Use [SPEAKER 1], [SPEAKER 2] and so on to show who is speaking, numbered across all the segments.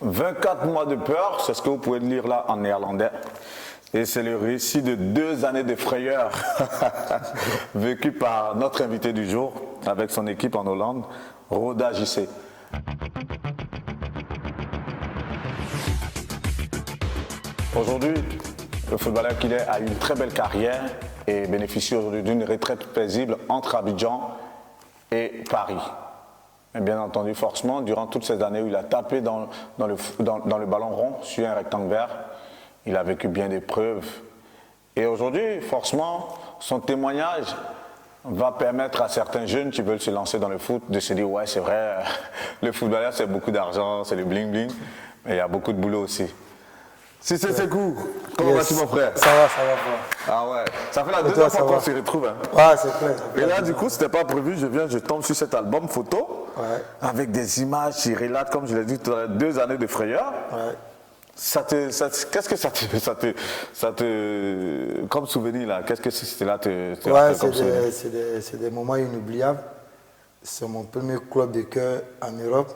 [SPEAKER 1] 24 mois de peur, c'est ce que vous pouvez lire là en néerlandais. Et c'est le récit de 2 années de frayeur vécu par notre invité du jour avec son équipe en Hollande, Roda JC. Aujourd'hui, le footballeur qu'il est a eu une très belle carrière et bénéficie aujourd'hui d'une retraite paisible entre Abidjan et Paris. Et bien entendu, forcément, durant toutes ces années où il a tapé dans le ballon rond sur un rectangle vert, il a vécu bien d'épreuves. Et aujourd'hui, forcément, son témoignage va permettre à certains jeunes qui veulent se lancer dans le foot de se dire « Ouais, c'est vrai, le footballeur, c'est beaucoup d'argent, c'est le bling-bling, mais il y a beaucoup de boulot aussi. » Si c'est Sekou, comment vas-tu mon frère?
[SPEAKER 2] Ça va.
[SPEAKER 1] Ah ouais, ça fait la deuxième fois qu'on se retrouve. Hein.
[SPEAKER 2] Ouais, c'est clair.
[SPEAKER 1] Et là, du coup, c'était pas prévu, je tombe sur cet album photo, avec des images qui relatent, comme je l'ai dit, 2 années de frayeur.
[SPEAKER 2] Ouais.
[SPEAKER 1] Qu'est-ce que ça te comme souvenir là? Qu'est-ce que cela te
[SPEAKER 2] c'est des moments inoubliables. C'est mon premier club de cœur en Europe.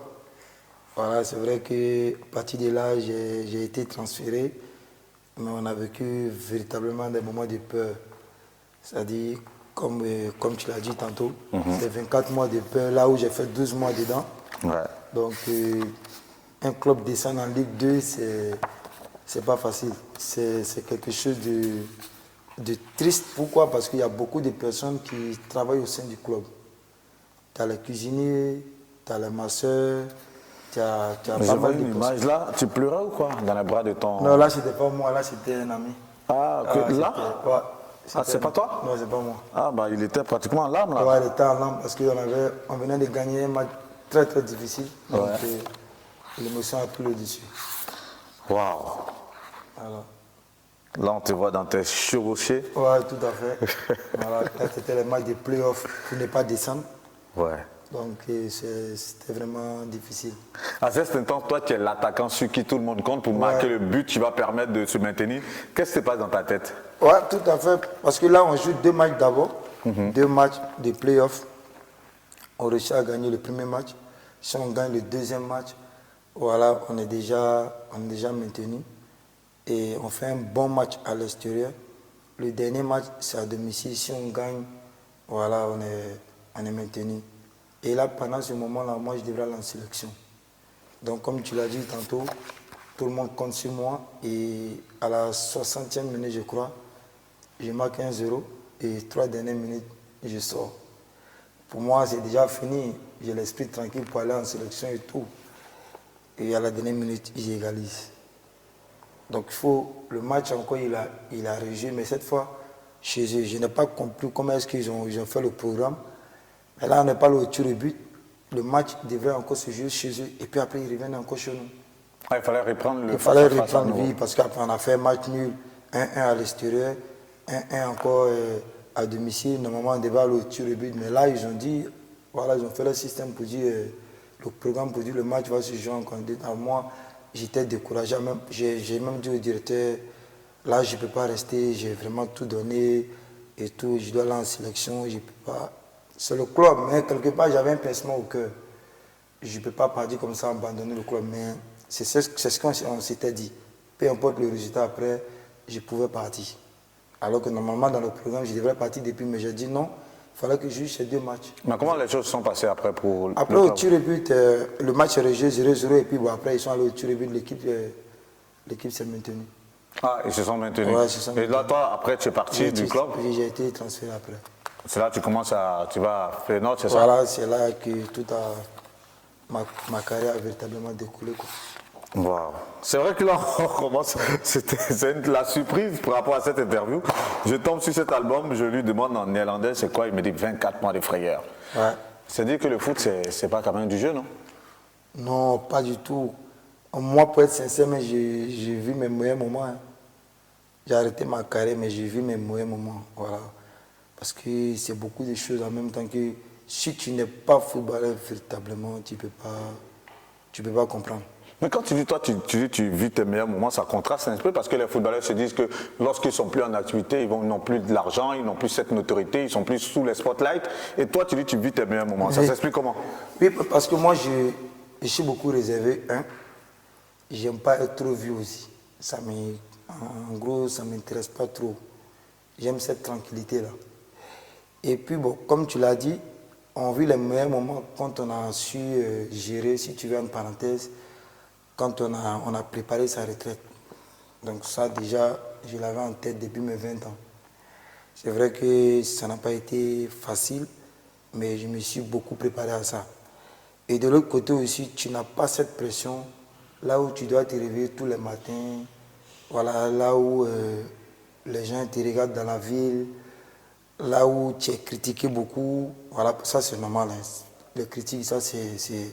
[SPEAKER 2] Voilà, c'est vrai qu'à partir de là, j'ai été transféré, mais on a vécu véritablement des moments de peur. C'est-à-dire, comme tu l'as dit tantôt, c'est 24 mois de peur, là où j'ai fait 12 mois dedans.
[SPEAKER 1] Ouais.
[SPEAKER 2] Donc, un club descendre en Ligue 2, c'est pas facile. C'est quelque chose de triste. Pourquoi? Parce qu'il y a beaucoup de personnes qui travaillent au sein du club. Tu as les cuisiniers, tu as les masseurs, tu as
[SPEAKER 1] pas mal de image là, tu pleurais ou quoi dans les bras de ton...
[SPEAKER 2] Non, là, c'était pas moi, là, c'était un ami.
[SPEAKER 1] Ah, là
[SPEAKER 2] ouais,
[SPEAKER 1] ah, c'est pas toi?
[SPEAKER 2] Non, c'est pas moi.
[SPEAKER 1] Ah, bah il était pratiquement en larmes là.
[SPEAKER 2] Ouais, il était en larmes parce qu'on venait de gagner un match très très difficile. Donc, l'émotion a pris le dessus.
[SPEAKER 1] Waouh.
[SPEAKER 2] Voilà.
[SPEAKER 1] Là, on te voit dans tes chevauchés.
[SPEAKER 2] Ouais, tout à fait. Voilà. Là, c'était le match de play-off pour ne pas descendre.
[SPEAKER 1] Ouais.
[SPEAKER 2] Donc, c'était vraiment difficile.
[SPEAKER 1] À cet instant, toi, tu es l'attaquant sur qui tout le monde compte pour marquer le but qui va permettre de se maintenir. Qu'est-ce qui se passe dans ta tête?
[SPEAKER 2] Ouais, tout à fait. Parce que là, on joue 2 matchs d'abord. 2 matchs de play-off. On réussit à gagner le premier match. Si on gagne le deuxième match, voilà, on est déjà maintenu. Et on fait un bon match à l'extérieur. Le dernier match, c'est à domicile. Si on gagne, voilà, on est maintenu. Et là, pendant ce moment-là, moi, je devrais aller en sélection. Donc, comme tu l'as dit tantôt, tout le monde compte sur moi. Et à la 60e minute, je crois, je marque 1-0. Et 3 dernières minutes, je sors. Pour moi, c'est déjà fini. J'ai l'esprit tranquille pour aller en sélection et tout. Et à la dernière minute, j'égalise. Donc, le match encore, il a rejoué. Mais cette fois, chez eux, je n'ai pas compris comment est-ce qu'ils ont fait le programme. Mais là, on n'est pas le tir au but. Le match devait encore se jouer chez eux. Et puis après, ils reviennent encore chez nous.
[SPEAKER 1] Ah, il fallait reprendre le
[SPEAKER 2] Il fallait reprendre, oui, parce qu'après, on a fait un match nul. 1-1 à l'extérieur. 1-1 encore à domicile. Normalement, on devait aller au tir au but. Mais là, ils ont dit, voilà, ils ont fait le système pour dire, le programme pour dire le match va se jouer encore. Moi, j'étais découragé. J'ai même dit au directeur, là, je ne peux pas rester. J'ai vraiment tout donné et tout. Je dois aller en sélection. Je ne peux pas. C'est le club, mais quelque part, j'avais un pincement au cœur. Je ne peux pas partir comme ça, abandonner le club. Mais c'est ce qu'on s'était dit. Peu importe le résultat après, je pouvais partir. Alors que normalement, dans le programme, je devrais partir depuis, mais j'ai dit non, il fallait que je joue ces 2 matchs.
[SPEAKER 1] Mais comment les choses sont passées après pour
[SPEAKER 2] après, au tir au but, le match est rejoué 0-0, et puis bon, après, ils sont allés au tir au but, l'équipe s'est maintenue.
[SPEAKER 1] Ah, ils se sont maintenus.
[SPEAKER 2] Ouais, ils se sont maintenus.
[SPEAKER 1] Et là, toi, après, tu es parti du club?
[SPEAKER 2] J'ai été transféré après.
[SPEAKER 1] C'est là que tu vas faire notre, c'est ça?
[SPEAKER 2] Voilà, c'est là que ma carrière a véritablement découlé, quoi.
[SPEAKER 1] Wow. C'est vrai que là, on commence, c'est la surprise par rapport à cette interview. Je tombe sur cet album, je lui demande en néerlandais c'est quoi, il me dit 24 mois de frayeur.
[SPEAKER 2] Ouais.
[SPEAKER 1] C'est-à-dire que le foot, c'est pas quand même du jeu, non?
[SPEAKER 2] Non, pas du tout. Moi, pour être sincère, mais j'ai vu mes meilleurs moments. Hein. J'ai arrêté ma carrière, mais j'ai vu mes meilleurs moments. Voilà. Parce que c'est beaucoup de choses en même temps que si tu n'es pas footballeur véritablement, tu peux pas comprendre.
[SPEAKER 1] Mais quand tu dis, toi, tu vis tes meilleurs moments, ça contraste un peu parce que les footballeurs se disent que lorsqu'ils ne sont plus en activité, ils n'ont plus de l'argent, ils n'ont plus cette notoriété, ils sont plus sous les spotlights. Et toi, tu dis tu vis tes meilleurs moments. Ça s'explique comment?
[SPEAKER 2] Oui, parce que moi, je suis beaucoup réservé. Hein. j'aime pas être trop vu aussi. En gros, ça ne m'intéresse pas trop. J'aime cette tranquillité-là. Et puis, bon, comme tu l'as dit, on vit les meilleurs moments quand on a su gérer, si tu veux, en parenthèse, quand on a préparé sa retraite. Donc ça, déjà, je l'avais en tête depuis mes 20 ans. C'est vrai que ça n'a pas été facile, mais je me suis beaucoup préparé à ça. Et de l'autre côté aussi, tu n'as pas cette pression là où tu dois te réveiller tous les matins, voilà, là où les gens te regardent dans la ville, là où tu es critiqué beaucoup. Voilà, ça c'est normal. Hein. Les critiques, ça c'est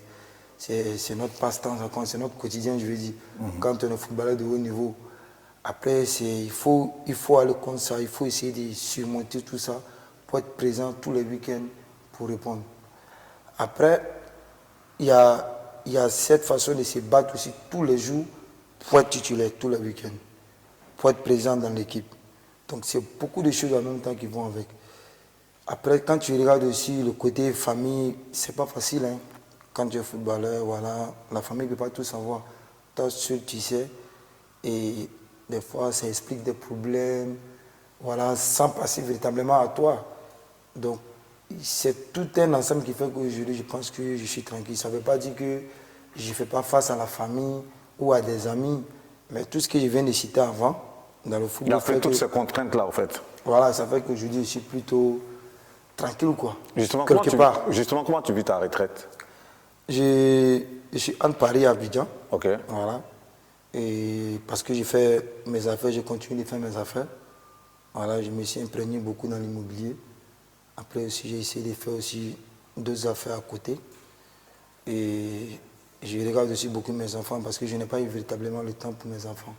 [SPEAKER 2] notre passe-temps, c'est notre quotidien, je veux dire. Quand on est footballeur de haut niveau, après, il faut aller contre ça, il faut essayer de surmonter tout ça pour être présent tous les week-ends pour répondre. Après, il y a cette façon de se battre aussi tous les jours pour être titulaire tous les week-ends, pour être présent dans l'équipe. Donc, c'est beaucoup de choses en même temps qui vont avec. Après, quand tu regardes aussi le côté famille, c'est pas facile. Hein. Quand tu es footballeur, voilà, la famille ne peut pas tout savoir. Toi seul, tu sais. Et des fois, ça explique des problèmes, voilà, sans passer véritablement à toi. Donc, c'est tout un ensemble qui fait qu'aujourd'hui, je pense que je suis tranquille. Ça ne veut pas dire que je ne fais pas face à la famille ou à des amis, mais tout ce que je viens de citer avant, dans le football.
[SPEAKER 1] Il a fait toutes ces contraintes-là, en fait.
[SPEAKER 2] Voilà, ça fait qu'aujourd'hui, je suis plutôt tranquille, quoi.
[SPEAKER 1] Justement, comment tu vis ta retraite?
[SPEAKER 2] Je suis entre Paris et Abidjan.
[SPEAKER 1] Ok.
[SPEAKER 2] Voilà. Et parce que j'ai fait mes affaires, j'ai continué de faire mes affaires. Voilà, je me suis imprégné beaucoup dans l'immobilier. Après aussi, j'ai essayé de faire aussi d'autres affaires à côté. Et je regarde aussi beaucoup mes enfants parce que je n'ai pas eu véritablement le temps pour mes enfants.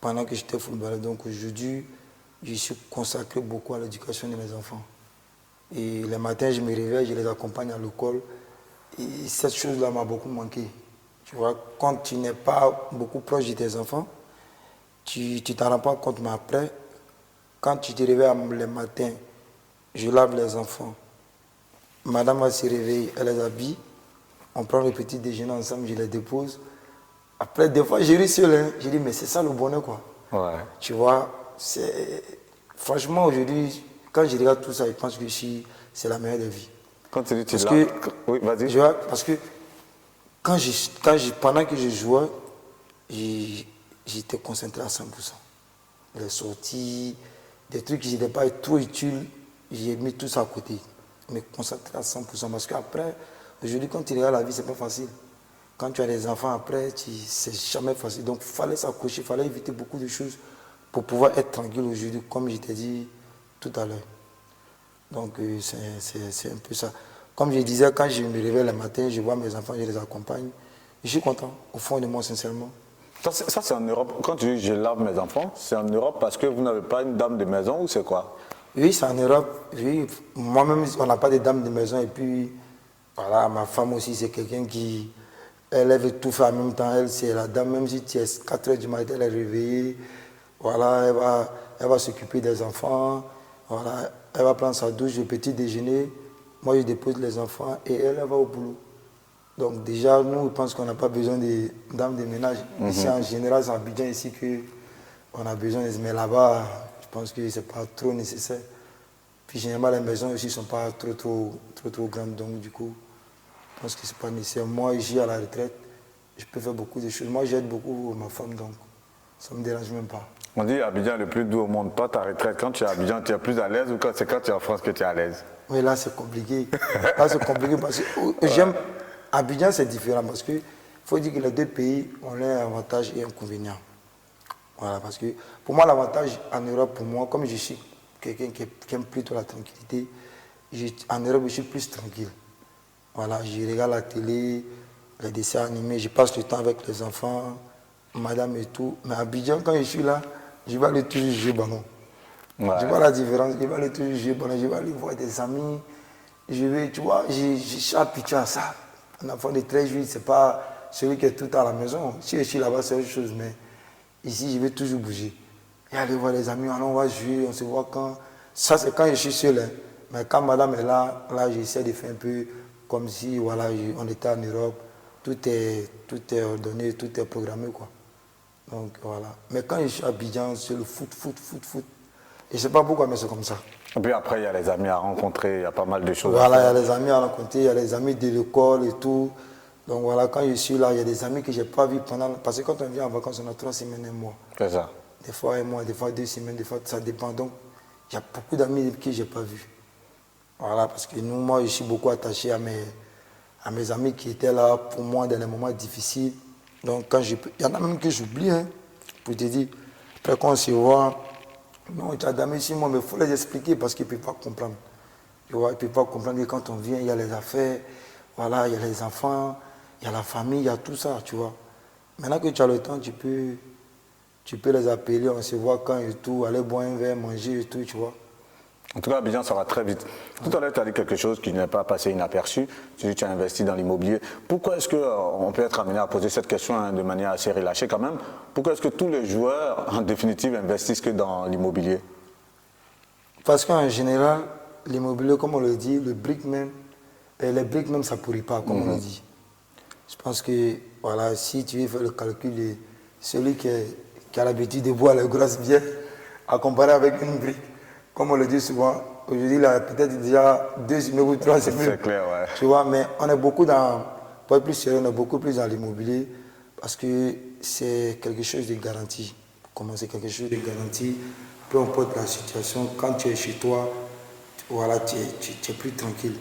[SPEAKER 2] Pendant que j'étais footballeur, donc aujourd'hui, je suis consacré beaucoup à l'éducation de mes enfants. Et les matins, je me réveille, je les accompagne à l'école. Et cette chose-là m'a beaucoup manqué. Tu vois, quand tu n'es pas beaucoup proche de tes enfants, tu ne t'en rends pas compte, mais après, quand tu te réveilles le matin, je lave les enfants. Madame va se réveiller, elle les habille. On prend le petit déjeuner ensemble, je les dépose. Après, des fois, je ris seul. Hein. Je dis, mais c'est ça le bonheur, quoi. Ouais. Tu vois, franchement, aujourd'hui, quand je regarde tout ça, je pense que c'est la meilleure des vies.
[SPEAKER 1] Quand tu dis tu
[SPEAKER 2] oui, vas-y. Tu vois, parce que pendant que je jouais, j'étais concentré à 100%. Les sorties, des trucs qui n'étaient pas trop utiles, j'ai mis tout ça à côté. Mais concentré à 100%. Parce qu'après, aujourd'hui, quand tu regardes la vie, c'est pas facile. Quand tu as des enfants après, c'est jamais facile. Donc, il fallait s'accrocher, il fallait éviter beaucoup de choses pour pouvoir être tranquille aujourd'hui, comme je t'ai dit tout à l'heure. Donc, c'est un peu ça. Comme je disais, quand je me réveille le matin, je vois mes enfants, je les accompagne. Je suis content, au fond de moi, sincèrement.
[SPEAKER 1] Ça c'est en Europe. Quand tu dis je lave mes enfants, c'est en Europe parce que vous n'avez pas une dame de maison ou c'est quoi?
[SPEAKER 2] Oui, c'est en Europe. Oui, moi-même, on n'a pas de dame de maison. Et puis, voilà, ma femme aussi, c'est quelqu'un qui... Elle veut tout faire en même temps. Elle, c'est la dame, même si tu es 4 heures du matin, elle est réveillée. Voilà, elle va s'occuper des enfants. Voilà, elle va prendre sa douche, le petit déjeuner. Moi, je dépose les enfants et elle va au boulot. Donc déjà, nous, je pense qu'on n'a pas besoin de dames de ménage. Ici, en général, c'est en Abidjan ici qu'on a besoin de... Mais là-bas, je pense que ce n'est pas trop nécessaire. Puis généralement, les maisons aussi ne sont pas trop grandes. Donc du coup, je pense que ce n'est pas nécessaire. Moi, ici, à la retraite, je peux faire beaucoup de choses. Moi, j'aide beaucoup ma femme, donc ça ne me dérange même pas.
[SPEAKER 1] On dit Abidjan est le plus doux au monde. Toi, ta retraite, quand tu es à Abidjan, tu es plus à l'aise ou c'est quand tu es en France que tu es à l'aise?
[SPEAKER 2] Oui, là, c'est compliqué. Là, c'est compliqué parce que j'aime... Abidjan, c'est différent parce qu'il faut dire que les deux pays ont leurs avantages et inconvénients. Voilà, parce que pour moi, l'avantage en Europe, pour moi, comme je suis quelqu'un qui aime plutôt la tranquillité, en Europe, je suis plus tranquille. Voilà, je regarde la télé, les dessins animés, je passe le temps avec les enfants, madame et tout. Mais à Abidjan, quand je suis là, je vais aller toujours jouer ballon. Ouais. Tu vois la différence, je vais aller toujours jouer ballon, je vais aller voir des amis. Je vais, tu vois, je suis habitué à ça. Un enfant de 13 jours, ce n'est pas celui qui est tout le temps à la maison. Si je suis là-bas, c'est autre chose, mais ici, je vais toujours bouger. Et aller voir les amis, on va jouer, on se voit quand. Ça, c'est quand je suis seul. Hein. Mais quand madame est là, j'essaie de faire un peu comme si voilà, on était en Europe. tout est ordonné, tout est programmé, quoi. Donc voilà. Mais quand je suis à Abidjan, c'est le foot. Et je ne sais pas pourquoi, mais c'est comme ça.
[SPEAKER 1] Et puis après, il y a les amis à rencontrer, il y a pas mal de choses
[SPEAKER 2] Voilà,
[SPEAKER 1] à
[SPEAKER 2] il y
[SPEAKER 1] faire.
[SPEAKER 2] a les amis à rencontrer, il y a les amis de l'école et tout. Donc voilà, quand je suis là, il y a des amis que je n'ai pas vus pendant... Parce que quand on vient en vacances, on a 3 semaines, un mois.
[SPEAKER 1] C'est ça.
[SPEAKER 2] Des fois un mois, des fois 2 semaines, des fois ça dépend. Donc il y a beaucoup d'amis que je n'ai pas vus. Voilà, parce que moi, je suis beaucoup attaché à mes amis qui étaient là pour moi dans les moments difficiles. Donc quand il y en a même que j'oublie, hein, pour te dire. Après quand on se voit, non, tu as d'amis sur moi, mais il faut les expliquer parce qu'ils ne peuvent pas comprendre. Tu vois, ils ne peuvent pas comprendre que quand on vient, il y a les affaires, voilà, il y a les enfants, il y a la famille, il y a tout ça, tu vois. Maintenant que tu as le temps, tu peux les appeler, on se voit quand et tout, aller boire un verre, manger et tout, tu vois.
[SPEAKER 1] En tout cas, Abidjan, ça va très vite. Tout à l'heure, tu as dit quelque chose qui n'est pas passé inaperçu. Tu dis que tu as investi dans l'immobilier. Pourquoi est-ce qu'on peut être amené à poser cette question de manière assez relâchée quand même? Pourquoi est-ce que tous les joueurs, en définitive, investissent que dans l'immobilier?
[SPEAKER 2] Parce qu'en général, l'immobilier, comme on le dit, les briques même, ça ne pourrit pas, comme on le dit. Je pense que, voilà, si tu veux faire le calcul de celui qui a l'habitude de boire les grosses bières, à comparer avec une brique, comme on le dit souvent, aujourd'hui, il a peut-être déjà 2 immeubles ou 3 immeubles.
[SPEAKER 1] C'est clair, ouais.
[SPEAKER 2] Tu vois, mais on est beaucoup pour être plus sérieux, on est beaucoup plus dans l'immobilier parce que c'est quelque chose de garanti. Comment c'est quelque chose de garanti, peu importe la situation, quand tu es chez toi, voilà, tu es plus tranquille.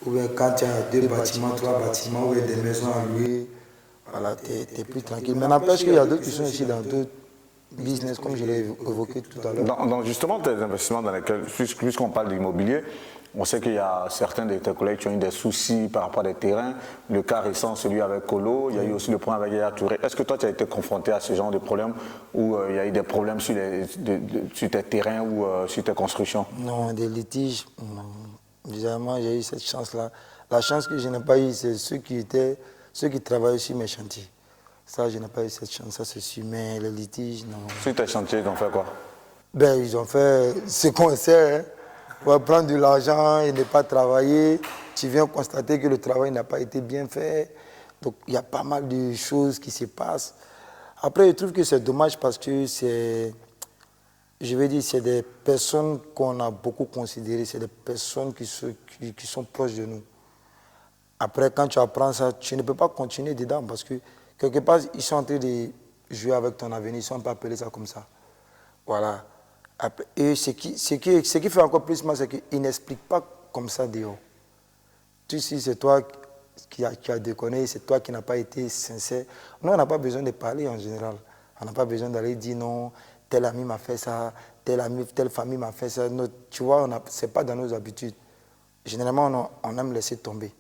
[SPEAKER 2] Ou bien quand tu as 2 bâtiments, 3 bâtiments, ou bien des maisons à louer, voilà, tu es plus tranquille. Mais n'empêche qu'il y a d'autres qui sont ici dans d'autres business, comme je l'ai évoqué tout à l'heure.
[SPEAKER 1] Dans justement tes investissements dans lesquels, puisqu'on parle d'immobilier, on sait qu'il y a certains de tes collègues qui ont eu des soucis par rapport à des terrains. Le cas récent, celui avec Kolo, il y a eu aussi le problème avec Yaya Touré. Est-ce que toi, tu as été confronté à ce genre de problème où il y a eu des problèmes sur tes terrains ou sur tes constructions?
[SPEAKER 2] Non, des litiges, non. Bizarrement, j'ai eu cette chance-là. La chance que je n'ai pas eue, c'est ceux qui travaillent sur mes chantiers. Ça, je n'ai pas eu cette chance, ça c'est sûr. Mais les litiges, non.
[SPEAKER 1] Sur tes chantiers, ils ont fait quoi?
[SPEAKER 2] Ben, ils ont fait ce qu'on sait. Hein. On va prendre de l'argent et ne pas travailler. Tu viens constater que le travail n'a pas été bien fait. Donc, il y a pas mal de choses qui se passent. Après, je trouve que c'est dommage parce que c'est des personnes qu'on a beaucoup considérées. C'est des personnes qui sont proches de nous. Après, quand tu apprends ça, tu ne peux pas continuer dedans parce que quelque part, ils sont en train de jouer avec ton avenir. Si on peut appeler ça comme ça. Voilà. Et ce qui fait encore plus mal, c'est qu'ils n'expliquent pas comme ça dehors. Tu sais, c'est toi qui as déconné, c'est toi qui n'as pas été sincère. Nous, on n'a pas besoin de parler en général. On n'a pas besoin d'aller dire non, tel ami m'a fait ça, telle famille m'a fait ça. Non, tu vois, ce n'est pas dans nos habitudes. Généralement, on aime laisser tomber.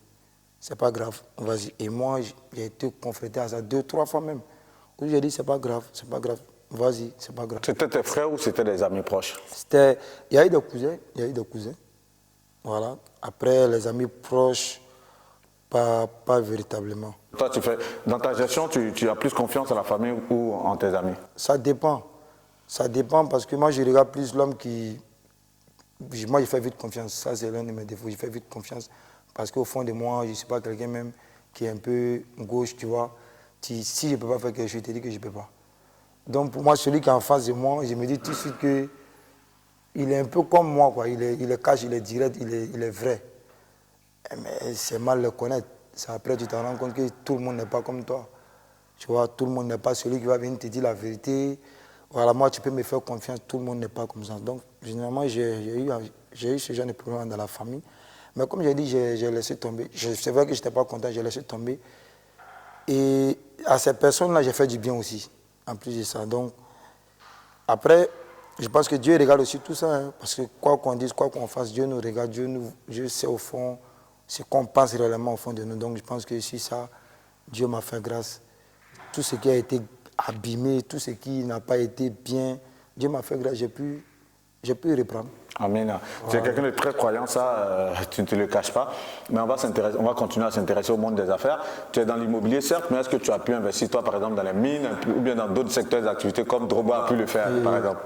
[SPEAKER 2] C'est pas grave, vas-y. Et moi, j'ai été confronté à ça 2, 3 fois même. Où j'ai dit, c'est pas grave, vas-y, c'est pas grave.
[SPEAKER 1] C'était tes frères ou c'était des amis proches?
[SPEAKER 2] Il y a eu des cousins, voilà. Après, les amis proches, pas véritablement.
[SPEAKER 1] Toi, dans ta gestion, tu as plus confiance en la famille ou en tes amis?
[SPEAKER 2] Ça dépend parce que moi, je regarde plus l'homme moi, je fais vite confiance. Ça, c'est l'un de mes défauts. Je fais vite confiance parce qu'au fond de moi, je ne suis pas quelqu'un même qui est un peu gauche, tu vois. Si je ne peux pas faire quelque chose, je te dis que je ne peux pas. Donc, pour moi, celui qui est en face de moi, je me dis tout de suite qu'il est un peu comme moi, quoi. Il est cash, il est direct, il est vrai. Mais c'est mal le connaître. C'est après tu te rends compte que tout le monde n'est pas comme toi. Tu vois, tout le monde n'est pas celui qui va venir te dire la vérité. Voilà, moi, tu peux me faire confiance, tout le monde n'est pas comme ça. Donc, généralement, j'ai eu ce genre de problème dans la famille. Mais comme j'ai dit, j'ai laissé tomber. C'est vrai que je n'étais pas content, j'ai laissé tomber. Et à ces personnes-là, j'ai fait du bien aussi, en plus de ça. Donc, après, je pense que Dieu regarde aussi tout ça. Hein, parce que quoi qu'on dise, quoi qu'on fasse, Dieu nous regarde, Dieu sait au fond ce qu'on pense réellement au fond de nous. Donc, je pense que si ça, Dieu m'a fait grâce. Tout ce qui a été abîmé, tout ce qui n'a pas été bien, Dieu m'a fait grâce, j'ai pu reprendre.
[SPEAKER 1] Amen. Tu es quelqu'un de très croyant, ça, tu ne te le caches pas. Mais on va continuer à s'intéresser au monde des affaires. Tu es dans l'immobilier, certes, mais est-ce que tu as pu investir, toi, par exemple, dans les mines ou bien dans d'autres secteurs d'activité comme Drogba a pu le faire, par exemple?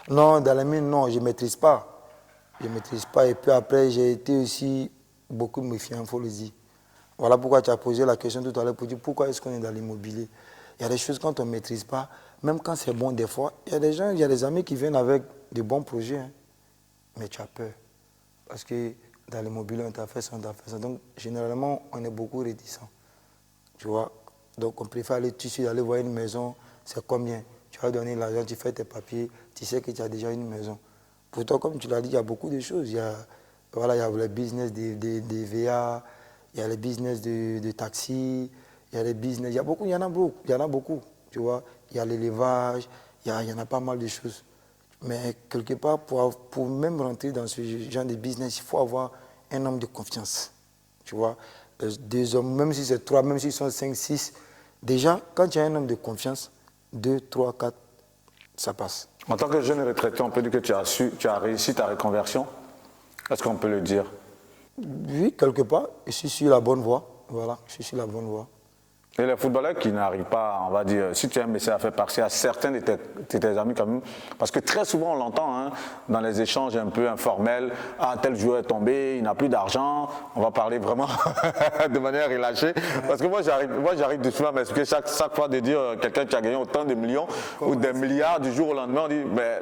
[SPEAKER 2] Non, dans les mines, non, je ne maîtrise pas. Je ne maîtrise pas. Et puis après, j'ai été aussi beaucoup méfiant, il faut le dire. Voilà pourquoi tu as posé la question tout à l'heure pour dire pourquoi est-ce qu'on est dans l'immobilier. Il y a des choses quand on ne maîtrise pas, même quand c'est bon des fois, il y a des gens, il y a des amis qui viennent avec de bons projets, hein, mais tu as peur. Parce que dans l'immobilier, on t'a fait ça, on t'a fait ça. Donc, généralement, on est beaucoup réticents. Tu vois? Donc, on préfère aller tout de suite, aller voir une maison, c'est combien? Tu vas donner l'argent, tu fais tes papiers, tu sais que tu as déjà une maison. Pourtant, comme tu l'as dit, il y a beaucoup de choses. Voilà, il y a le business des VA, il y a le business de taxi, il y a les business, il y a beaucoup, il y en a beaucoup, tu vois. Il y a l'élevage, il y en a pas mal de choses. Mais quelque part, pour même rentrer dans ce genre de business, il faut avoir un homme de confiance, tu vois. Deux hommes, même si c'est trois, même s'ils sont 5, 6, déjà, quand tu as un homme de confiance, 2, 3, 4, ça passe.
[SPEAKER 1] En tant que jeune retraité, on peut dire que tu as réussi ta reconversion. Est-ce qu'on peut le dire?
[SPEAKER 2] Oui, quelque part, je suis sur la bonne voie. Voilà, je suis sur la bonne voie.
[SPEAKER 1] Et les footballeurs qui n'arrivent pas, on va dire, si tu as un message à faire passer à certains de tes amis quand même, parce que très souvent on l'entend hein, dans les échanges un peu informels, ah tel joueur est tombé, il n'a plus d'argent, on va parler vraiment de manière relâchée, parce que moi j'arrive souvent à m'expliquer chaque fois de dire quelqu'un qui a gagné autant de millions ou des milliards du jour au lendemain, on dit, mais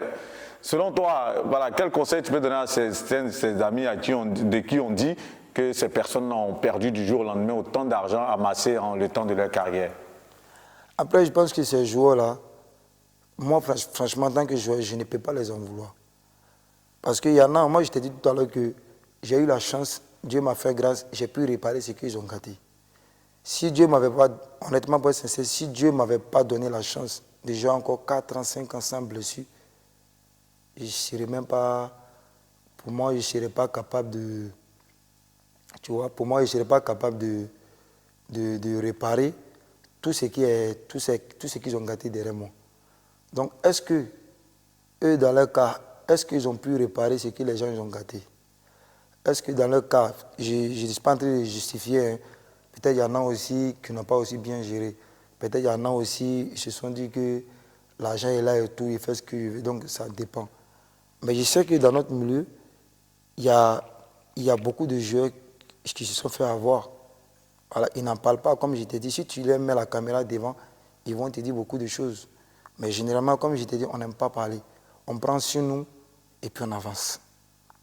[SPEAKER 1] selon toi, voilà, quel conseil tu peux donner à ces amis de qui on dit que ces personnes ont perdu du jour au lendemain autant d'argent amassé en le temps de leur carrière?
[SPEAKER 2] Après, je pense que ces joueurs-là, moi, franchement, en tant que joueur, je ne peux pas les en vouloir. Parce qu'il y en a, moi, je t'ai dit tout à l'heure que j'ai eu la chance, Dieu m'a fait grâce, j'ai pu réparer ce qu'ils ont gâté. Si Dieu m'avait pas, honnêtement, pour être sincère, si Dieu ne m'avait pas donné la chance de jouer encore 4 ans, 5 ans sans blessure, je ne serais même pas, pour moi, je ne serais pas capable de, tu vois, pour moi, je ne serais pas capable de réparer tout ce qu'ils ont gâté derrière moi. Donc, est-ce que, eux, dans leur cas, est-ce qu'ils ont pu réparer ce que les gens ont gâté? Est-ce que dans leur cas, je ne suis pas en train de justifier, hein, peut-être il y en a aussi qui n'ont pas aussi bien géré. Peut-être il y en a aussi, ils se sont dit que l'argent est là et tout, il fait ce qu'il veut, donc ça dépend. Mais je sais que dans notre milieu, il y a beaucoup de joueurs qui se sont fait avoir. Voilà, ils n'en parlent pas, comme je t'ai dit. Si tu leur mets la caméra devant, ils vont te dire beaucoup de choses. Mais généralement, comme je t'ai dit, on n'aime pas parler. On prend sur nous et puis on avance.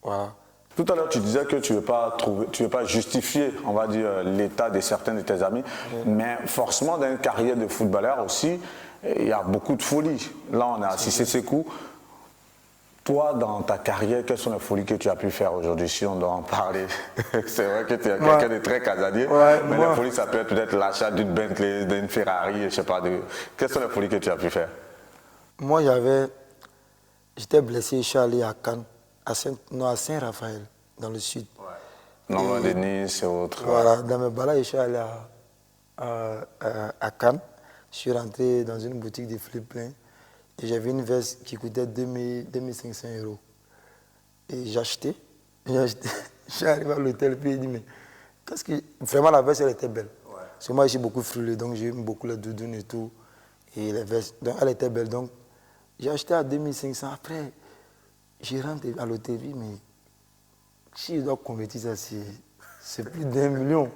[SPEAKER 2] Voilà.
[SPEAKER 1] Tout à l'heure, tu disais que tu ne veux pas justifier, on va dire, l'état de certains de tes amis, mais forcément, dans une carrière de footballeur aussi, il y a beaucoup de folie. Là, on a Cissé Sékou. Toi, dans ta carrière, quelles sont les folies que tu as pu faire aujourd'hui, si on doit en parler? C'est vrai que tu es quelqu'un de très casanier, mais les folies, ça peut être peut-être l'achat d'une Bentley, d'une Ferrari, je ne sais pas. Quelles sont les folies que tu as pu faire?
[SPEAKER 2] Moi, j'étais blessé, je suis allé à Cannes, à Saint-Raphaël, dans le sud.
[SPEAKER 1] Ouais. Non loin de Nice et autres.
[SPEAKER 2] Voilà, dans mes balades, je suis allé à Cannes. Je suis rentré dans une boutique de flip-plein et j'avais une veste qui coûtait 2500 €. Et j'ai acheté. Je suis arrivé à l'hôtel puis il dit, mais qu'est-ce que... Vraiment, la veste, elle était belle. Ouais. Parce que moi, j'ai beaucoup frôlé, donc j'ai eu beaucoup la doudoune et tout. Et les vestes, donc elle était belle. Donc, j'ai acheté à 2500. Après, je rentre à l'hôtel, mais si je dois convertir ça, c'est plus d'1 million.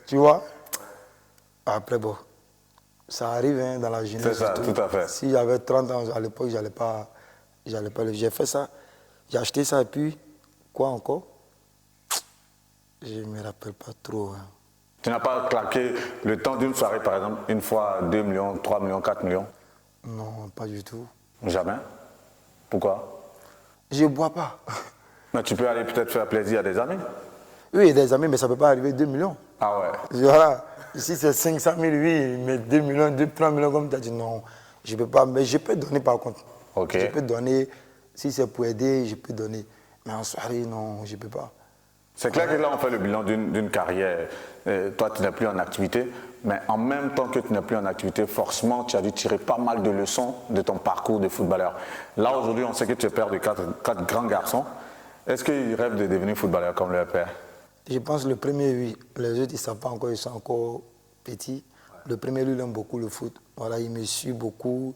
[SPEAKER 2] Tu vois? Après, bon, ça arrive hein, dans la jeunesse.
[SPEAKER 1] C'est ça, tout à fait.
[SPEAKER 2] Si j'avais 30 ans à l'époque, j'allais pas j'ai fait ça, j'ai acheté ça et puis, quoi encore? Je ne me rappelle pas trop. Hein.
[SPEAKER 1] Tu n'as pas claqué le temps d'une soirée, par exemple, une fois 2 millions, 3 millions, 4 millions?
[SPEAKER 2] Non, pas du tout.
[SPEAKER 1] Jamais? Pourquoi?
[SPEAKER 2] Je ne bois pas.
[SPEAKER 1] Mais tu peux aller peut-être faire plaisir à des amis?
[SPEAKER 2] Oui, des amis, mais ça ne peut pas arriver 2 millions.
[SPEAKER 1] Ah ouais?
[SPEAKER 2] Voilà. Si c'est 500 000, oui, mais 2 millions, 3 millions, comme tu as dit, non, je ne peux pas. Mais je peux donner par contre.
[SPEAKER 1] Ok.
[SPEAKER 2] Je peux donner, si c'est pour aider, je peux donner. Mais en soirée, non, je ne peux pas.
[SPEAKER 1] C'est clair que là, on fait le bilan d'une carrière. Toi, tu n'es plus en activité, mais en même temps que tu n'es plus en activité, forcément, tu as dû tirer pas mal de leçons de ton parcours de footballeur. Là, aujourd'hui, on sait que tu es père de quatre grands garçons. Est-ce qu'ils rêvent de devenir footballeur comme leur père?
[SPEAKER 2] Je pense le premier, oui. Les autres, ils ne savent pas encore, ils sont encore petits. Le premier, lui, il aime beaucoup le foot. Voilà, il me suit beaucoup.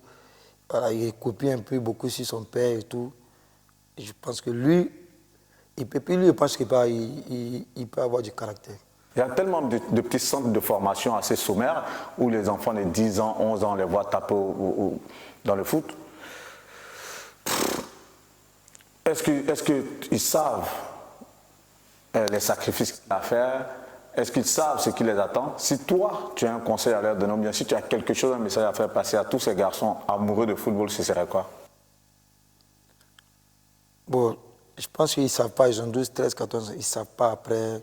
[SPEAKER 2] Voilà, il copie un peu beaucoup sur son père et tout. Et je pense que lui, je pense qu'il peut avoir du caractère.
[SPEAKER 1] Il y a tellement de petits centres de formation assez sommaires où les enfants de 10 ans, 11 ans, on les voit taper dans le foot. Est-ce qu'ils savent les sacrifices qu'il y a à faire? Est-ce qu'ils savent ce qui les attend? Si toi, tu as un conseil à leur donner, bien si tu as quelque chose, un message à faire passer à tous ces garçons amoureux de football, ce serait quoi?
[SPEAKER 2] Bon, je pense qu'ils ne savent pas, ils ont 12, 13, 14 ans, ils ne savent pas après.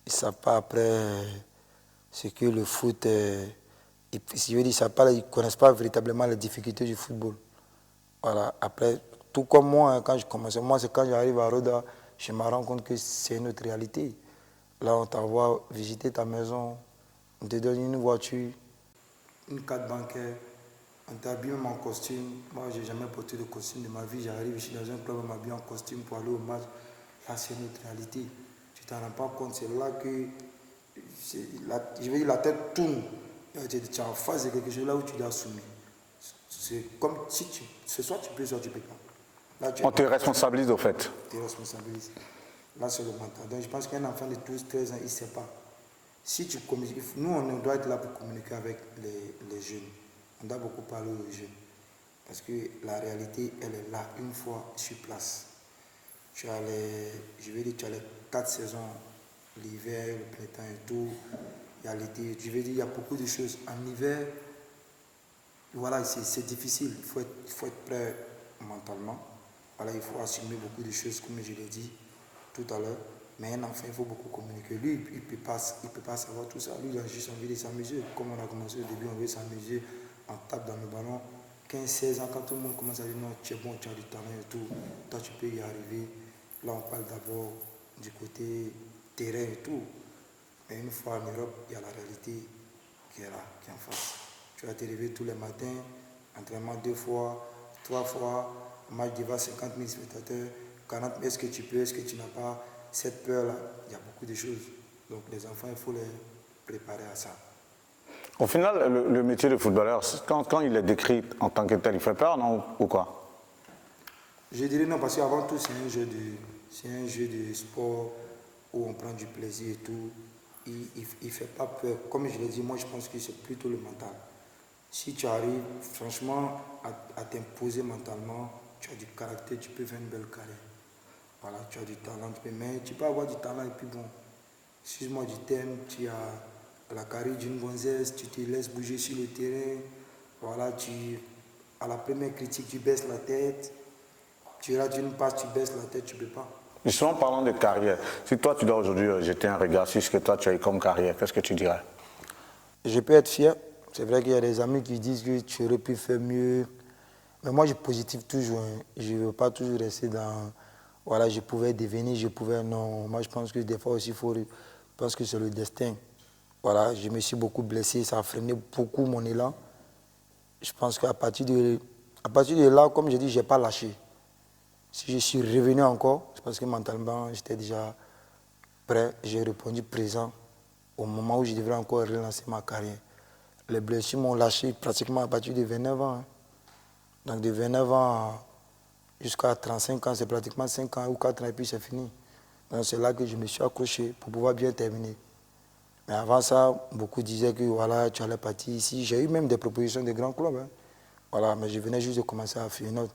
[SPEAKER 2] Ils ne savent pas après ce que le foot est. Ils ne connaissent pas véritablement les difficultés du football. Voilà. Après, tout comme moi, hein, quand je commençais, moi, c'est quand j'arrive à Roda, je me rends compte que c'est une autre réalité. Là, on t'envoie visiter ta maison, on te donne une voiture, une carte bancaire, on t'habille même en costume. Moi, je n'ai jamais porté de costume de ma vie. J'arrive ici dans un club, on m'habille en costume pour aller au match. Là, c'est une autre réalité. Tu ne t'en rends pas compte, c'est là que je veux dire, la tête tourne. Tu es en face de quelque chose là où tu dois assumer. C'est comme si ce soit tu peux, soit tu ne peux pas. Là,
[SPEAKER 1] On te responsabilise au fait.
[SPEAKER 2] Tu te responsabilises. Là, c'est le mental. Donc, je pense qu'un enfant de 12, 13 ans, il ne sait pas. Si tu communiques, nous, on doit être là pour communiquer avec les jeunes. On doit beaucoup parler aux jeunes. Parce que la réalité, elle est là, une fois sur place. Tu as je veux dire, tu as les 4 saisons, l'hiver, le printemps et tout. Il y a l'été. Je veux dire, il y a beaucoup de choses. En hiver, voilà, c'est difficile. Il faut être prêt mentalement. Voilà, il faut assumer beaucoup de choses, comme je l'ai dit tout à l'heure. Mais un enfant, il faut beaucoup communiquer. Lui, il ne peut pas savoir tout ça. Lui, il a juste envie de s'amuser. Comme on a commencé au début, on veut s'amuser. On tape dans le ballon. 15, 16 ans, quand tout le monde commence à dire non, tu es bon, tu as du talent et tout, toi, tu peux y arriver. Là, on parle d'abord du côté terrain et tout. Mais une fois en Europe, il y a la réalité qui est là, qui est en face. Tu vas te réveiller tous les matins, entraînement 2 fois, 3 fois, match devant 50 000 spectateurs, 40 000, est-ce que tu peux, est-ce que tu n'as pas cette peur-là? Il y a beaucoup de choses. Donc les enfants, il faut les préparer à ça.
[SPEAKER 1] Au final, le métier de footballeur, quand il est décrit en tant que tel, il fait peur, non? Ou quoi?
[SPEAKER 2] Je dirais non, parce qu'avant tout, c'est un jeu de sport où on prend du plaisir et tout. Il ne fait pas peur. Comme je l'ai dit, moi, je pense que c'est plutôt le mental. Si tu arrives, franchement, à t'imposer mentalement, tu as du caractère, tu peux faire une belle carrière. Voilà, tu as du talent, mais tu peux avoir du talent et puis bon, excuse-moi du terme, tu as la carrière d'une gonzesse, tu te laisses bouger sur le terrain, voilà, à la première critique, tu baisses la tête, tu rates une passe, tu baisses la tête, tu ne peux pas.
[SPEAKER 1] Justement, parlant de carrière, si toi, tu dois aujourd'hui jeter un regard sur ce que toi, tu as eu comme carrière, qu'est-ce que tu dirais?
[SPEAKER 2] Je peux être fier. C'est vrai qu'il y a des amis qui disent que tu aurais pu faire mieux. Mais moi, je positive toujours. Hein. Je ne veux pas toujours rester dans... Voilà, je pouvais devenir, je pouvais... Non, moi, je pense que des fois aussi, je pense que c'est le destin. Voilà, je me suis beaucoup blessé, ça a freiné beaucoup mon élan. Je pense qu'à partir de là, comme je dis, je n'ai pas lâché. Si je suis revenu encore, c'est parce que mentalement, j'étais déjà prêt. J'ai répondu présent au moment où je devrais encore relancer ma carrière. Les blessures m'ont lâché pratiquement à partir de 29 ans. Hein. Donc de 29 ans jusqu'à 35 ans, c'est pratiquement 5 ans ou 4 ans et puis c'est fini. Donc c'est là que je me suis accroché pour pouvoir bien terminer. Mais avant ça, beaucoup disaient que voilà, tu allais partir ici. J'ai eu même des propositions de grands clubs. Hein. Voilà, mais je venais juste de commencer à faire une autre.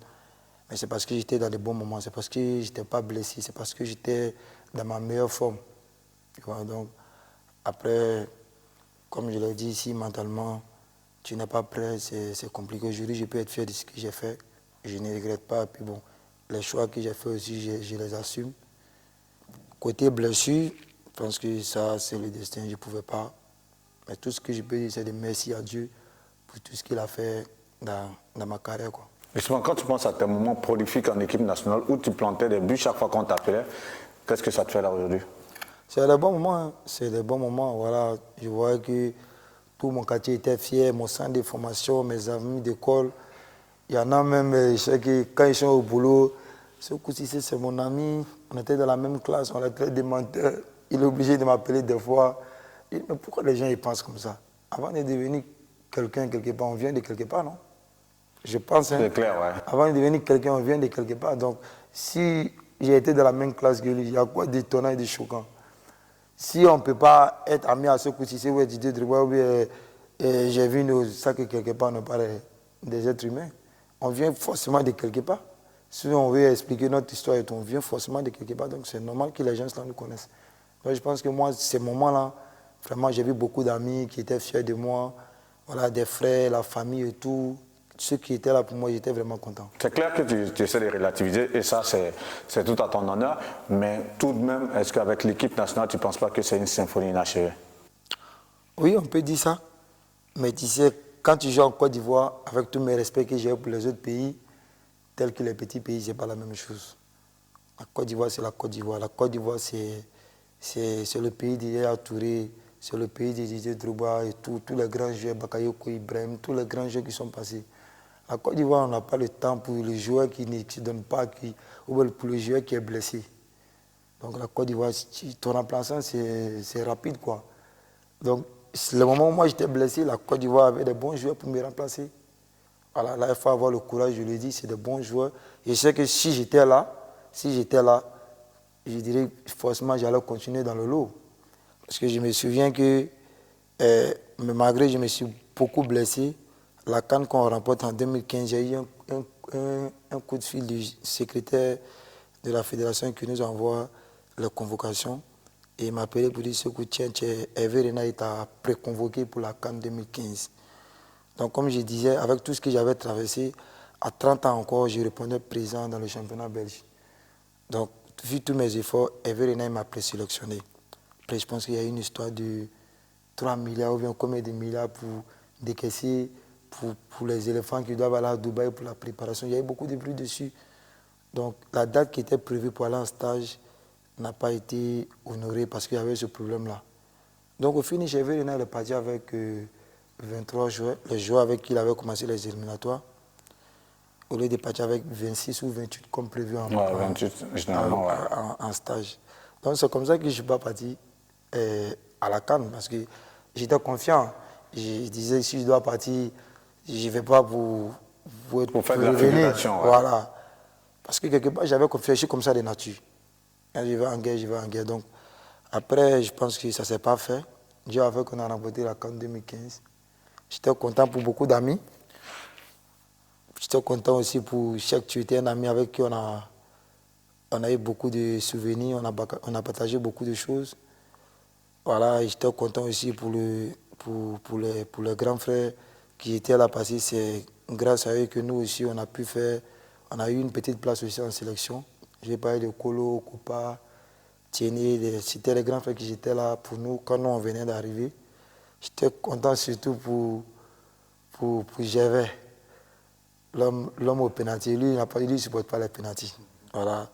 [SPEAKER 2] Mais c'est parce que j'étais dans les bons moments, c'est parce que je n'étais pas blessé, c'est parce que j'étais dans ma meilleure forme. Voilà, donc après, comme je l'ai dit ici, mentalement, tu n'es pas prêt, c'est compliqué. Aujourd'hui, je peux être fier de ce que j'ai fait. Je ne regrette pas. Puis bon, les choix que j'ai faits aussi, je les assume. Côté blessure, je pense que ça, c'est le destin, je ne pouvais pas. Mais tout ce que je peux dire, c'est de merci à Dieu pour tout ce qu'il a fait dans ma carrière, quoi.
[SPEAKER 1] Justement, quand tu penses à tes moments prolifiques en équipe nationale où tu plantais des buts chaque fois qu'on t'appelait, qu'est-ce que ça te fait là aujourd'hui?
[SPEAKER 2] C'est des bons moments, hein. C'est des bons moments. Voilà. Je vois que tout mon quartier était fier, mon centre de formation, mes amis d'école. Il y en a même, je sais que quand ils sont au boulot, ce coup-ci, c'est mon ami, on était dans la même classe, on était des menteurs. Il est obligé de m'appeler des fois. Je dis, mais pourquoi les gens ils pensent comme ça? Avant de devenir quelqu'un quelque part, on vient de quelque part, non? Je pense. Hein,
[SPEAKER 1] c'est clair, ouais.
[SPEAKER 2] Avant de devenir quelqu'un, on vient de quelque part. Donc, si j'ai été dans la même classe que lui, il y a quoi d'étonnant et de choquant? si on ne peut pas être ami à ce coup-ci, c'est où Didier Drogba, ou bien j'ai vu ça que quelque part, on n'est pas des êtres humains. On vient forcément de quelque part. Si on veut expliquer notre histoire, on vient forcément de quelque part. Donc c'est normal que les gens là nous connaissent. Donc, je pense que moi, ces moments-là, vraiment, j'ai vu beaucoup d'amis qui étaient fiers de moi, voilà, des frères, la famille et tout. Ceux qui étaient là pour moi, j'étais vraiment content.
[SPEAKER 1] C'est clair que tu essaies de relativiser et ça, c'est tout à ton honneur. Mais tout de même, est-ce qu'avec l'équipe nationale, tu ne penses pas que c'est une symphonie inachevée?
[SPEAKER 2] Oui, on peut dire ça. Mais tu sais, quand tu joues en Côte d'Ivoire, avec tous mes respects que j'ai pour les autres pays, tels que les petits pays, ce n'est pas la même chose. La Côte d'Ivoire, c'est la Côte d'Ivoire. La Côte d'Ivoire, c'est le pays d'Yaya Touré, c'est le pays de Didier Drogba et tous les grands joueurs, Bakayoko Ibrahim, tous les grands joueurs qui sont passés. La Côte d'Ivoire, on n'a pas le temps pour les joueurs qui ne se donnent pas, ou pour le joueur qui est blessé. Donc la Côte d'Ivoire, ton remplaçant, c'est rapide, quoi. Donc, le moment où moi j'étais blessé, la Côte d'Ivoire avait des bons joueurs pour me remplacer. Voilà, là, il faut avoir le courage, je le dis, c'est des bons joueurs. Je sais que si j'étais là, je dirais forcément j'allais continuer dans le lot. Parce que je me souviens que, mais malgré que je me suis beaucoup blessé, la CAN qu'on remporte en 2015, j'ai eu un coup de fil du secrétaire de la fédération qui nous envoie les convocations. Et il m'a appelé pour dire que tiens, Hervé Renard t'a préconvoqué pour la CAN 2015. Donc comme je disais, avec tout ce que j'avais traversé, à 30 ans encore, je répondais présent dans le championnat belge. Donc, vu tous mes efforts, Hervé Renard m'a présélectionné. Après, je pense qu'il y a une histoire de 3 milliards ou bien combien de milliards pour décaisser pour les éléphants qui doivent aller à Dubaï pour la préparation. Il y a eu beaucoup de bruit dessus. Donc, la date qui était prévue pour aller en stage n'a pas été honorée parce qu'il y avait ce problème-là. Donc, au finish, Hervé Renard est parti avec 23 joueurs, les joueurs avec qui il avait commencé les éliminatoires, au lieu de partir avec 26 ou 28 comme prévu en stage. Donc c'est comme ça que je ne suis pas parti à la CAN parce que j'étais confiant. Je disais si je dois partir, je ne vais pas pour
[SPEAKER 1] faire de la figuration. Ouais.
[SPEAKER 2] Voilà. Parce que quelque part, j'avais confiance, je suis comme ça de nature. Quand je vais en guerre, je vais en guerre. Donc après, je pense que ça ne s'est pas fait. Dieu a fait qu'on a remporté la CAN 2015. J'étais content pour beaucoup d'amis. J'étais content aussi pour chaque tu étais un ami avec qui on a eu beaucoup de souvenirs, on a partagé beaucoup de choses. Voilà, j'étais content aussi pour les grands frères qui étaient là parce que c'est grâce à eux que nous aussi on a eu une petite place aussi en sélection. J'ai parlé de Kolo, Koupa, Tieni, c'était les grands frères qui étaient là pour nous quand nous on venait d'arriver. J'étais content surtout pour Gervais, l'homme au pénalty. Lui, il ne supporte pas les pénaltys. Voilà.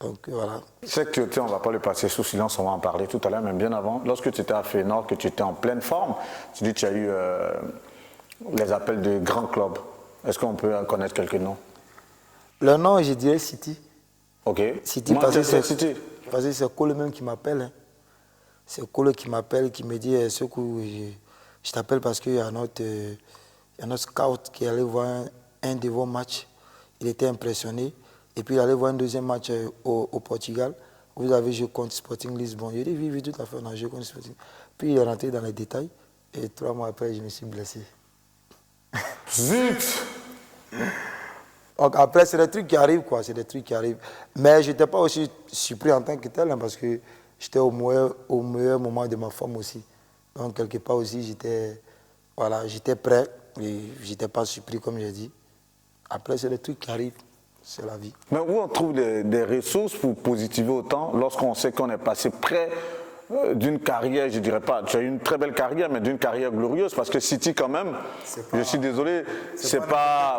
[SPEAKER 2] Donc, voilà.
[SPEAKER 1] C'est que on ne va pas le passer sous silence, on va en parler tout à l'heure, mais bien avant, lorsque tu étais à Feyenoord, que tu étais en pleine forme, tu dis que tu as eu les appels de grands clubs. Est-ce qu'on peut connaître quelques noms?
[SPEAKER 2] Le nom, je dirais City.
[SPEAKER 1] Ok.
[SPEAKER 2] City, parce que c'est Colo même qui m'appelle. Hein. C'est Colo qui m'appelle, qui me dit je t'appelle parce qu'il y a notre scout qui allait voir un de vos matchs. Il était impressionné. Et puis il allait voir un deuxième match au Portugal. Vous avez joué contre Sporting Lisbonne. Il dit oui, tout à fait, on a joué contre Sporting. Puis il est rentré dans les détails. Et 3 mois après, je me suis blessé.
[SPEAKER 1] Zut!
[SPEAKER 2] Donc après, c'est des trucs qui arrivent, quoi. C'est des trucs qui arrivent. Mais je n'étais pas aussi surpris en tant que tel, hein, parce que j'étais au meilleur moment de ma forme aussi. Donc quelque part aussi, j'étais prêt. Et je n'étais pas surpris, comme j'ai dit. Après, c'est des trucs qui arrivent. C'est la vie.
[SPEAKER 1] Mais où on trouve des ressources pour positiver autant lorsqu'on sait qu'on est passé près d'une carrière, je dirais pas, tu as eu une très belle carrière, mais d'une carrière glorieuse, parce que City quand même, je suis désolé, c'est pas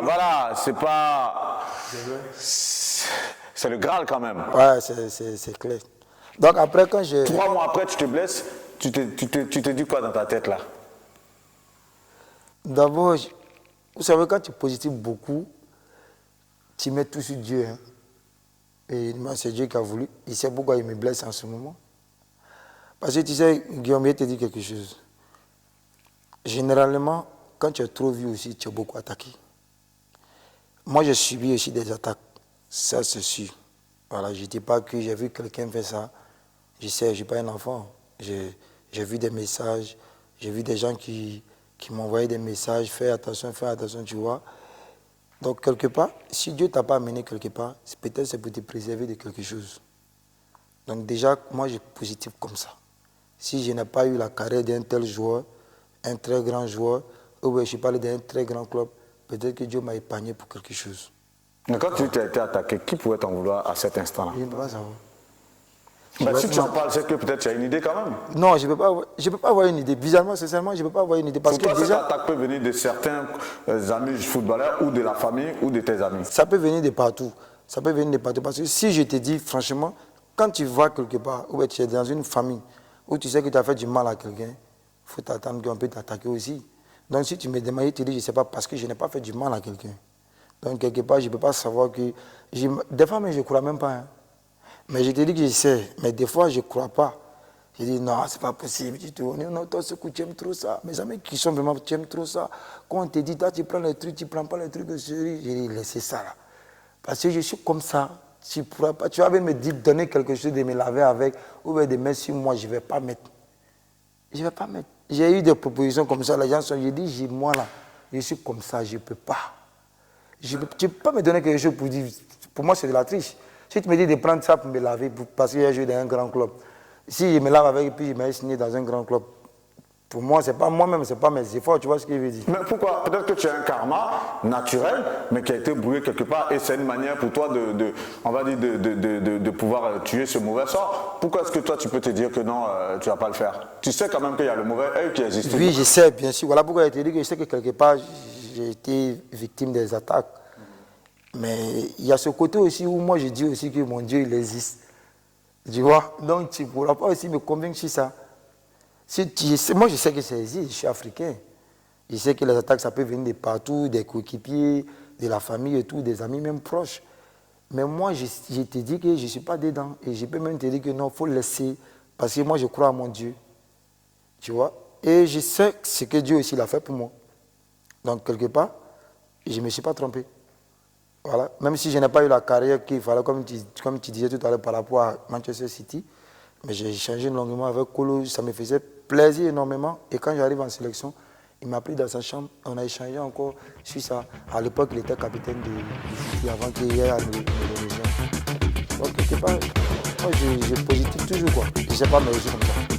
[SPEAKER 1] c'est le Graal quand même.
[SPEAKER 2] Ouais, c'est clair. Donc après, quand
[SPEAKER 1] 3 mois après, tu te blesses, tu te dis quoi dans ta tête là?
[SPEAKER 2] D'abord, vous savez, quand tu positives beaucoup, tu mets tout sur Dieu. Hein. Et moi, c'est Dieu qui a voulu. Il sait pourquoi il me blesse en ce moment. Parce que tu sais, Guillaume, je te dis quelque chose. Généralement, quand tu es trop vieux aussi, tu es beaucoup attaqué. Moi, j'ai subi aussi des attaques. Ça, c'est sûr. Voilà, je ne dis pas que j'ai vu quelqu'un faire ça. Je sais, je ne suis pas un enfant. J'ai vu des messages, j'ai vu des gens qui m'envoyaient des messages, fais attention, tu vois. Donc, quelque part, si Dieu ne t'a pas amené quelque part, peut-être c'est pour te préserver de quelque chose. Donc, déjà, moi, je suis positif comme ça. Si je n'ai pas eu la carrière d'un tel joueur, un très grand joueur, ou bien je suis parlé d'un très grand club, peut-être que Dieu m'a épargné pour quelque chose.
[SPEAKER 1] Mais quand tu as été attaqué, qui pouvait t'en vouloir à cet instant-là?
[SPEAKER 2] Je ne peux pas savoir.
[SPEAKER 1] Ben, si tu en parles, c'est que peut-être tu as une idée quand même.
[SPEAKER 2] Non, je ne peux pas avoir une idée. Bizarrement, sincèrement, je ne peux pas avoir une idée. Parce
[SPEAKER 1] Pour toi,
[SPEAKER 2] que déjà,
[SPEAKER 1] cette attaque peut venir de certains amis footballeurs ou de la famille ou de tes amis.
[SPEAKER 2] ça peut venir de partout. Ça peut venir de partout. Parce que si je te dis, franchement, quand tu vas quelque part, ou tu es dans une famille, où tu sais que tu as fait du mal à quelqu'un, il faut t'attendre qu'on peut t'attaquer aussi. Donc si tu me demandes, je te dis, je ne sais pas, parce que je n'ai pas fait du mal à quelqu'un. Donc quelque part, je ne peux pas savoir que... Des fois, mais je ne crois même pas. Hein. Mais je te dis que je sais. Mais des fois, je ne crois pas. Je dis, non, c'est pas possible. Je dis, non, toi, ce coup, tu aimes trop ça. Mes amis qui sont vraiment, tu aimes trop ça. Quand on te dit, toi, tu prends les trucs, tu ne prends pas les trucs de série, je dis, laissez ça là. Parce que je suis comme ça. Tu pourras pas, tu vas me dire, donner quelque chose de me laver avec, ou de mettre sur moi, je ne vais pas mettre. Je ne vais pas mettre. J'ai eu des propositions comme ça, les gens sont, j'ai dit, moi là, je suis comme ça, je ne peux pas. Tu ne peux pas me donner quelque chose pour dire, pour moi c'est de la triche. Si tu me dis de prendre ça pour me laver, parce que j'ai joué dans un grand club, si je me lave avec et puis je m'ai signé dans un grand club, pour moi, c'est pas moi-même, c'est pas mes efforts, tu vois ce que je veux dire.
[SPEAKER 1] Mais pourquoi? Peut-être que tu as un karma naturel, mais qui a été brûlé quelque part, et c'est une manière pour toi on va dire, de pouvoir tuer ce mauvais sort. Pourquoi est-ce que toi, tu peux te dire que non, tu ne vas pas le faire? Tu sais quand même qu'il y a le mauvais œil qui existe.
[SPEAKER 2] Oui, je sais, bien sûr. Voilà pourquoi je te dis que je sais que quelque part, j'ai été victime des attaques. Mais il y a ce côté aussi où moi, je dis aussi que mon Dieu, il existe. Tu vois? Donc, tu ne pourras pas aussi me convaincre sur ça. Moi, je sais que ça existe, je suis africain. Je sais que les attaques, ça peut venir de partout, des coéquipiers, de la famille et tout, des amis même proches. Mais moi, je te dis que je ne suis pas dedans. Et je peux même te dire que non, il faut laisser. Parce que moi, je crois à mon Dieu. Tu vois? Et je sais ce que Dieu aussi l'a fait pour moi. Donc, quelque part, je ne me suis pas trompé. Voilà. Même si je n'ai pas eu la carrière qu'il fallait, comme tu disais tout à l'heure par rapport à Manchester City, mais j'ai échangé longuement avec Kolo, ça me faisait plaisir énormément. Et quand j'arrive en sélection, il m'a pris dans sa chambre, on a échangé encore sur ça. À l'époque, il était capitaine du City avant qu'il y ait le dirigeant. Donc, quelque part, moi, je positif toujours, quoi. Je ne sais pas, mais je suis comme ça.